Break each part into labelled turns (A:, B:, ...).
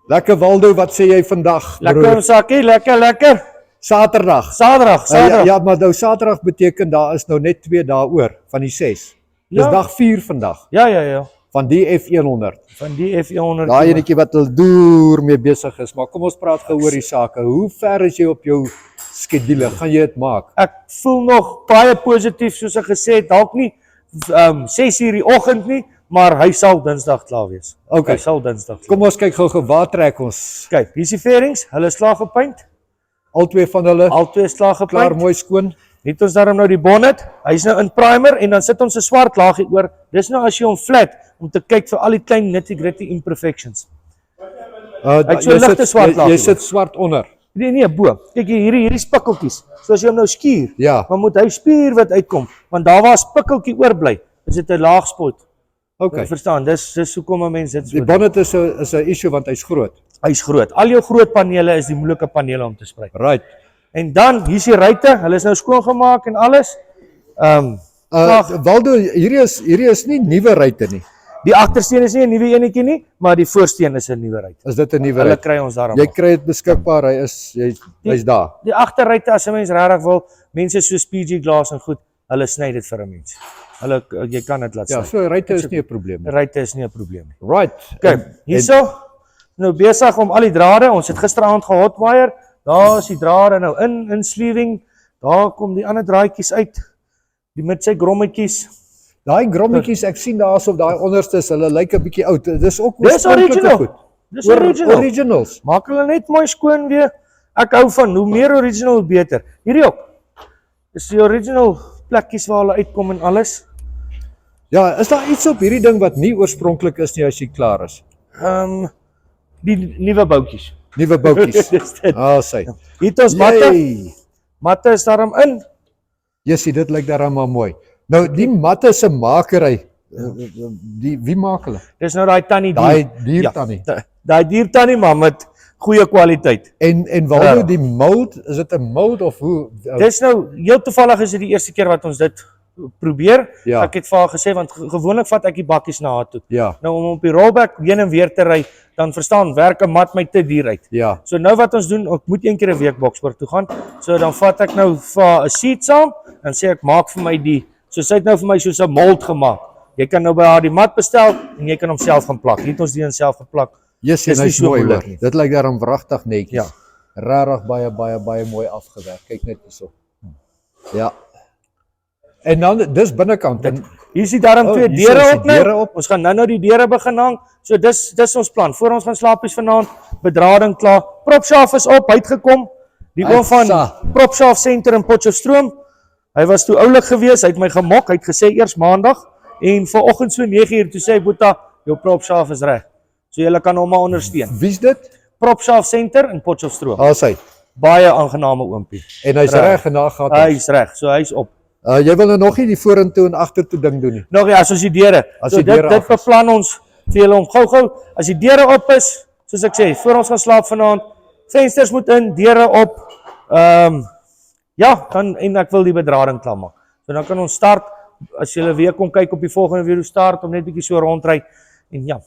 A: Lekker Waldo, wat sê jy vandag?
B: Lekker sakkie, lekker.
A: Saterdag.
B: Saterdag.
A: Ja, maar nou Saterdag beteken daar is nou net 2 dae oor van die 6. Dis dag 4 vandag.
B: Ja.
A: Van die F100.
B: Van die F100.
A: Daai enetjie wat hulle deur mee besig is, maar kom ons praat gou oor die sake. Hoe ver is jy op jou skedule? Gaan jy dit maak?
B: Ek voel nog baie positief soos ek gesê het, dalk nie 6 uur die oggend nie, maar hy sal Dinsdag klaar wees.
A: Okay.
B: Hy sal Dinsdag.
A: Kom ons kyk gou waar trek ons.
B: Kyk, hier is die fairings, hulle is klaar gepaint.
A: Albei van hulle
B: Albei is klaar gepaint.
A: klaar mooi skoon.
B: Het ons daarom nou die bonnet, hy's nou in primer en dan sit ons 'n swart laagie oor. Dis nou as jy hom flat om te kyk vir al die klein nitty-gritty imperfections. Ek so ligte swart laagie.
A: Jy sit swart onder.
B: Nee, bo. Kyk hierdie spikkeltjies. So as jy hom nou skuur,
A: Ja.
B: maar moet hy spier wat uitkom, want daar waar 'n spikkeltjie oorbly, is dit 'n laagspot.
A: Okay.
B: Verstaan, dis hoekom 'n mens dit so
A: Die bonnet is 'n issue want hy's groot.
B: Hy's groot. Al jou groot panele is die moeilike panele om te sprei.
A: Right.
B: En dan hier's die ruitte, hulle is nou skoongemaak en alles.
A: Waldo, hierdie is nie nuwe ruitte nie.
B: Die agtersteen is nie 'n nuwe enetjie nie, maar die voorsteen is 'n nuwe ruit.
A: Is dit 'n nuwe
B: Hulle
A: ruit?
B: kry ons daarom.
A: Jy kry dit beskikbaar, hy's daar.
B: Die agterruitte as 'n mens regtig wil, mense soos PG Glass en goed, hulle sny dit vir 'n mens. Jy kan dit laat
A: Ja,
B: sny.
A: so ruitte is nie 'n probleem nie.
B: Ruitte is nie 'n probleem nie.
A: Right.
B: Kyk, hierso nou besig om al die drade, ons het gisteraand gehotwire, daar is die drade nou in sleeving, daar kom die ander draadjies uit, die met sy grommetjies.
A: Daai grommetjies, ek sien daarsof daai onderstes, hulle lyk 'n bietjie oud. Dis ook
B: Dis original.
A: goed.
B: Dis original.
A: Originals.
B: Maak hulle net mooi skoon weer. Ek hou van hoe meer original hoe beter. Hierdie ook. Dis die original plekkies waar hulle uitkom en alles.
A: Ja, is daar iets op hierdie ding wat nie oorspronklik is nie as jy klaar is?
B: Die nuwe boutjies.
A: Nuwe boutjies.
B: Dis dit.
A: Sy.
B: Hier het ons matte.
A: Yay.
B: Matte is daarom in.
A: Jessie, dit lyk darem mooi. Nou die matte se makery, wie maak hulle?
B: Dis nou daai tannie
A: Daai diertannie.
B: Ja, daai diertannie maar met goeie kwaliteit.
A: En Waldo, die mold, is dit 'n mold of hoe?
B: Dis nou heel toevallig is dit die eerste keer wat ons dit probeer.
A: Ja.
B: Ek het vir haar gesê want gewoonlik vat ek die bakkies na haar toe.
A: Ja.
B: Nou om op die rollback heen en weer te ry, dan verstaan werk 'n mat my te duur uit.
A: Ja.
B: So nou wat ons doen, ek moet een keer 'n week Boksburg toe gaan. So dan vat ek nou vir haar 'n sheet saam en sê ek maak vir my die. So sy het nou vir my soos 'n mold gemaak. Jy kan nou by haar die mat bestel en jy kan hom self gaan plak. Hier het ons die self geplak.
A: Jessie,
B: Dis nie
A: hy's
B: so
A: mooi
B: moeilik
A: hoor.
B: nie.
A: Dit lyk daarom wragtig netjies.
B: Ja.
A: Regtig baie mooi afgewerk. Kyk net hierso. Ja. En dan dis binnekant.
B: Hier is die darm twee
A: hier is
B: deure
A: die
B: op nou.
A: deure op.
B: Ons gaan nou die deure begin hang. So dis ons plan. Voor ons gaan slaapies vanaand, bedrading klaar. Propshaft is op, hy het gekom. Die oom van
A: Uitsa.
B: Propshaft Center in Potchefstroom. Hy was toe oulik geweest, hy het my gemok. Hy het gesê eers maandag en vanoggend so 9:00 toe sê hy Boeta, jou propshaft is reg. So julle kan hom maar ondersteun.
A: Wie's dit?
B: Propshaft Center in Potchefstroom.
A: Hy.
B: Baie aangename oompie.
A: En hy's reg en daar gaan hy.
B: Hy's reg. So hy's op.
A: Jy wil nou nog nie die vorentoe en agtertoe ding doen nie.
B: Nog ja, soos die deure.
A: As
B: So
A: die deure
B: dit
A: af is.
B: beplan ons vir julle om gou-gou as die deure op is, soos ek sê, voor ons gaan slaap vanaand, vensters moet in, deure op. Ja, dan en ek wil die bedrading klaar maak. So dan kan ons start as julle weer kom kyk op die volgende video start om net bietjie so rondry en ja.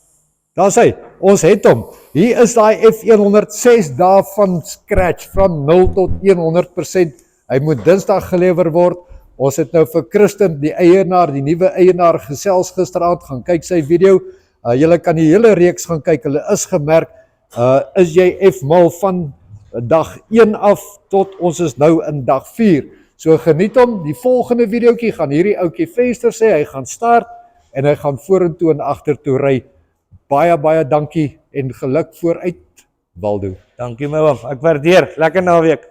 A: Daar's hy. Ons het hom. Hier is daai F100 6 dae van scratch van 0 tot 100%. Hy moet Dinsdag gelewer word. Ons het nou vir Christen, die eienaar, die nuwe eienaar gesels gisteraand, gaan kyk sy video. Julle kan die hele reeks gaan kyk. Hulle is gemerk. Is jy F-mal van dag 1 af tot ons is nou in dag 4. So geniet hom. Die volgende videoetjie gaan hierdie ouetjie venster sê hy gaan start en hy gaan vorentoe en agtertoe ry. Baie dankie en geluk vooruit, Waldo.
B: Dankie my oom. Ek waardeer. Lekker naweek.